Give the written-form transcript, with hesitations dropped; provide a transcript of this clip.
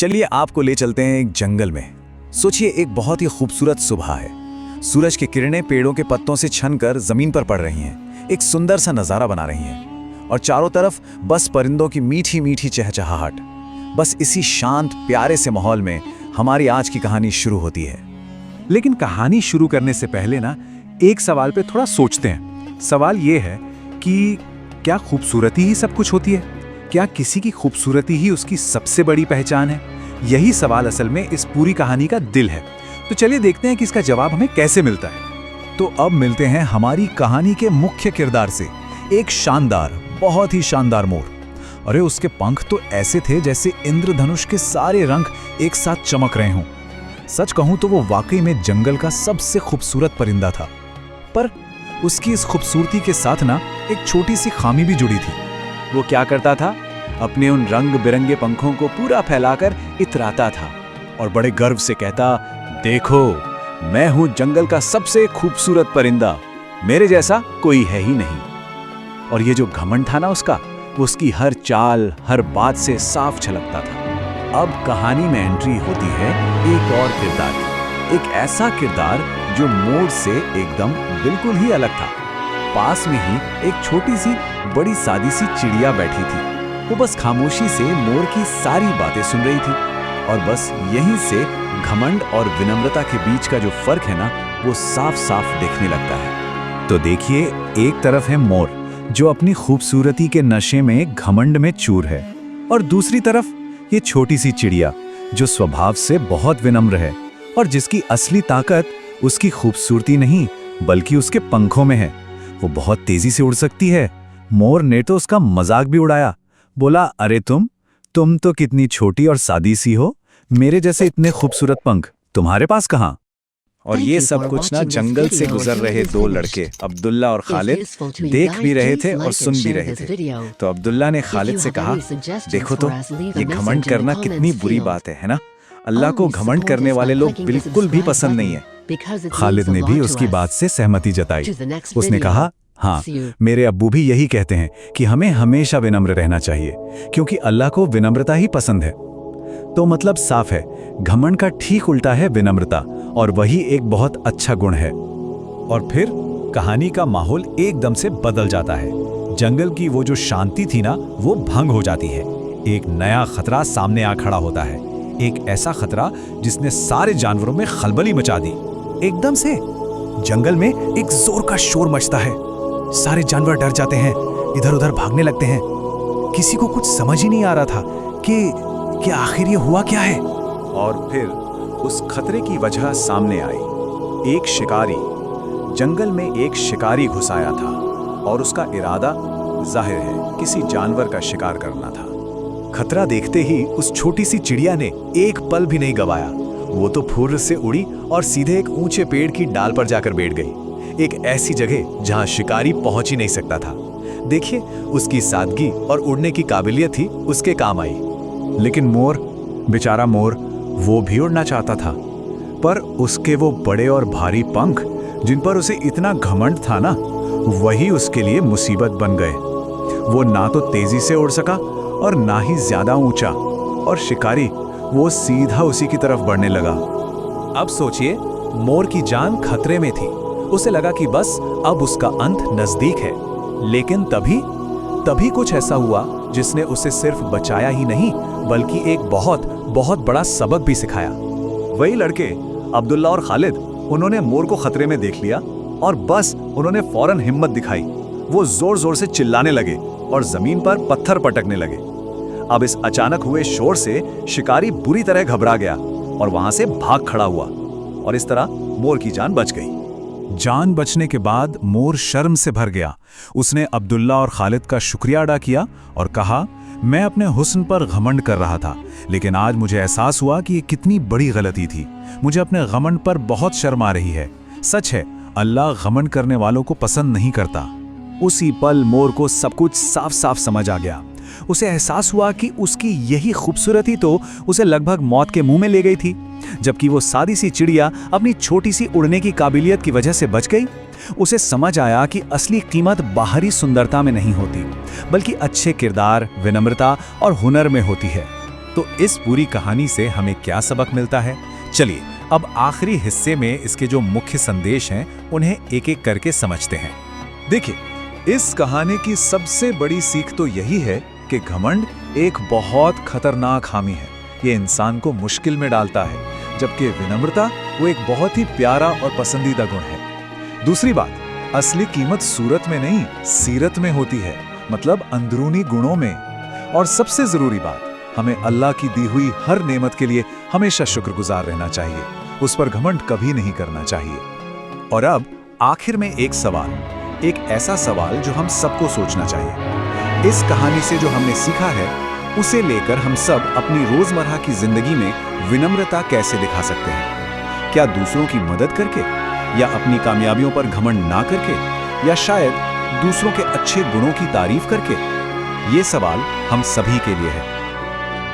चलिए आपको ले चलते हैं एक जंगल में। सोचिए एक बहुत ही खूबसूरत सुबह है। सूरज की किरणें पेड़ों के पत्तों से छनकर जमीन पर पड़ रही हैं, एक सुंदर सा नजारा बना रही हैं। और चारों तरफ बस परिंदों की मीठी मीठी चहचहाहट। बस इसी शांत प्यारे से माहौल में हमारी आज की कहानी शुरू होती है। लेकिन कहानी शुरू करने से पहले ना एक सवाल पे थोड़ा सोचते हैं। सवाल ये है कि क्या खूबसूरती ही सब कुछ होती है? क्या किसी की खूबसूरती ही उसकी सबसे बड़ी पहचान है? यही सवाल असल में इस पूरी कहानी का दिल है। तो चलिए देखते हैं कि इसका जवाब हमें कैसे मिलता है। तो अब मिलते हैं हमारी कहानी के मुख्य किरदार से, एक शानदार, बहुत ही शानदार मोर। अरे उसके पंख तो ऐसे थे जैसे इंद्रधनुष के सारे रंग एक साथ चमक रहे हों। सच कहूं तो वो वाकई में जंगल का सबसे खूबसूरत परिंदा था। पर उसकी इस खूबसूरती के साथ ना एक छोटी सी खामी भी जुड़ी थी। वो क्या करता था? अपने उन रंग बिरंगे पंखों को पूरा फैलाकर इतराता था और बड़े गर्व से कहता, देखो मैं हूं जंगल का सबसे खूबसूरत परिंदा, मेरे जैसा कोई है ही नहीं। और ये जो घमंड था ना उसका, वो उसकी हर चाल हर बात से साफ झलकता था। अब कहानी में एंट्री होती है एक और किरदार की, एक ऐसा किरदार जो मोर से एकदम बिल्कुल ही अलग था। पास में ही एक छोटी सी बड़ी सादी सी चिड़िया बैठी थी। वो बस खामोशी से मोर की सारी बातें सुन रही थी। और बस यहीं से घमंड और विनम्रता के बीच का जो फर्क है ना, वो साफ साफ दिखने लगता है। तो देखिए, एक तरफ है मोर जो अपनी खूबसूरती के नशे में घमंड में चूर है, और दूसरी तरफ ये छोटी सी चिड़िया जो स्वभाव से बहुत विनम्र है और जिसकी असली ताकत उसकी खूबसूरती नहीं बल्कि उसके पंखों में है। वो बहुत तेजी से उड़ सकती है। मोर ने तो उसका मजाक भी उड़ाया, बोला, अरे तुम तो कितनी छोटी और सादी सी हो, मेरे जैसे इतने खूबसूरत पंख तुम्हारे पास कहाँ? और ये सब कुछ ना जंगल से गुजर रहे दो लड़के अब्दुल्ला और खालिद देख भी रहे थे और सुन भी रहे थे। तो अब्दुल्ला ने खालिद से कहा, देखो तो ये घमंड करना कितनी बुरी बात है ना? अल्लाह को घमंड करने वाले लोग बिल्कुल भी पसंद नहीं है। खालिद ने भी उसकी बात से सहमति जताई। उसने कहा, हाँ, मेरे अब्बू भी यही कहते हैं कि हमें हमेशा विनम्र रहना चाहिए, क्योंकि अल्लाह को विनम्रता ही पसंद है। तो मतलब साफ है, घमंड का ठीक उल्टा है विनम्रता, और वही एक बहुत अच्छा गुण है। और फिर कहानी का माहौल एकदम से बदल जाता है। जंगल की वो जो शांति थी ना, वो भंग हो जाती है। एक नया खतरा सामने आ खड़ा होता है, एक ऐसा खतरा जिसने सारे जानवरों में खलबली मचा दी। एकदम से जंगल में एक जोर का शोर मचता है। सारे जानवर डर जाते हैं, इधर उधर भागने लगते हैं। किसी को कुछ समझ ही नहीं आ रहा था कि आखिर ये हुआ क्या है। और फिर उस खतरे की वजह सामने आई। एक शिकारी, जंगल में एक शिकारी घुस आया था और उसका इरादा जाहिर है किसी जानवर का शिकार करना था। खतरा देखते ही उस छोटी सी चिड़िया ने एक पल भी नहीं गवाया। वो तो फुर्र से उड़ी और सीधे एक ऊंचे पेड़ की डाल पर जाकर बैठ गई, एक ऐसी जगह जहां शिकारी पहुंच ही नहीं सकता था। देखिए, उसकी सादगी और उड़ने की काबिलियत ही उसके काम आई। लेकिन मोर, बेचारा मोर, वो भी उड़ना चाहता था, पर उसके वो बड़े और भारी पंख जिन पर उसे इतना घमंड था ना, वही उसके लिए मुसीबत बन गए। वो ना तो तेजी से उड़ सका और ना ही ज्यादा ऊंचा, और शिकारी वो सीधा उसी की तरफ बढ़ने लगा। अब सोचिए, मोर की जान खतरे में थी। उसे लगा कि बस अब उसका अंत नजदीक है। लेकिन तभी कुछ ऐसा हुआ जिसने उसे सिर्फ बचाया ही नहीं बल्कि एक बहुत बहुत बड़ा सबक भी सिखाया। वही लड़के अब्दुल्ला और खालिद, उन्होंने मोर को खतरे में देख लिया और बस उन्होंने फौरन हिम्मत दिखाई। वो जोर जोर से चिल्लाने लगे और जमीन पर पत्थर पटकने लगे। अब इस अचानक हुए शोर से शिकारी बुरी तरह घबरा गया और वहां से भाग खड़ा हुआ, और इस तरह मोर की जान बच गई। जान बचने के बाद मोर शर्म से भर गया। उसने अब्दुल्ला और खालिद का शुक्रिया अदा किया और कहा, मैं अपने हुस्न पर घमंड कर रहा था, लेकिन आज मुझे एहसास हुआ कि ये कितनी बड़ी गलती थी। मुझे अपने घमंड पर बहुत शर्म आ रही है। सच है, अल्लाह घमंड करने वालों को पसंद नहीं करता। उसी पल मोर को सब कुछ साफ साफ समझ आ गया। उसे एहसास हुआ कि उसकी यही खूबसूरती तो उसे लगभग मौत के मुंह में ले गई थी, जबकि वो सादी सी चिड़िया अपनी छोटी सी उड़ने की काबिलियत की वजह से बच गई। उसे समझ आया कि असली कीमत बाहरी सुंदरता में नहीं होती, बल्कि अच्छे किरदार, विनम्रता और हुनर में होती है। तो इस पूरी कहानी से हमें क्या सबक मिलता है? चलिए अब आखिरी हिस्से में इसके जो मुख्य संदेश हैं उन्हें एक एक करके समझते हैं। देखिए, इस कहानी की सबसे बड़ी सीख तो यही है कि घमंड एक बहुत खतरनाक हामी है। ये इंसान को मुश्किल में डालता है, जबकि विनम्रता वो एक बहुत ही प्यारा और पसंदीदा गुण है। दूसरी बात, असली कीमत सूरत में नहीं, सीरत में होती है, मतलब अंदरूनी गुणों में। और सबसे जरूरी बात, हमें अल्लाह की दी हुई हर नेमत के लिए हमेशा शुक्रगुजार रहना चाहिए, उस पर घमंड कभी नहीं करना चाहिए। और अब आखिर में एक सवाल, एक ऐसा सवाल जो हम सबको सोचना चाहिए। इस कहानी से जो हमने सीखा है उसे लेकर हम सब अपनी रोजमर्रा की जिंदगी में विनम्रता कैसे दिखा सकते हैं? क्या दूसरों की मदद करके, या अपनी कामयाबियों पर घमंड ना करके, या शायद दूसरों के अच्छे गुणों की तारीफ करके? ये सवाल हम सभी के लिए है।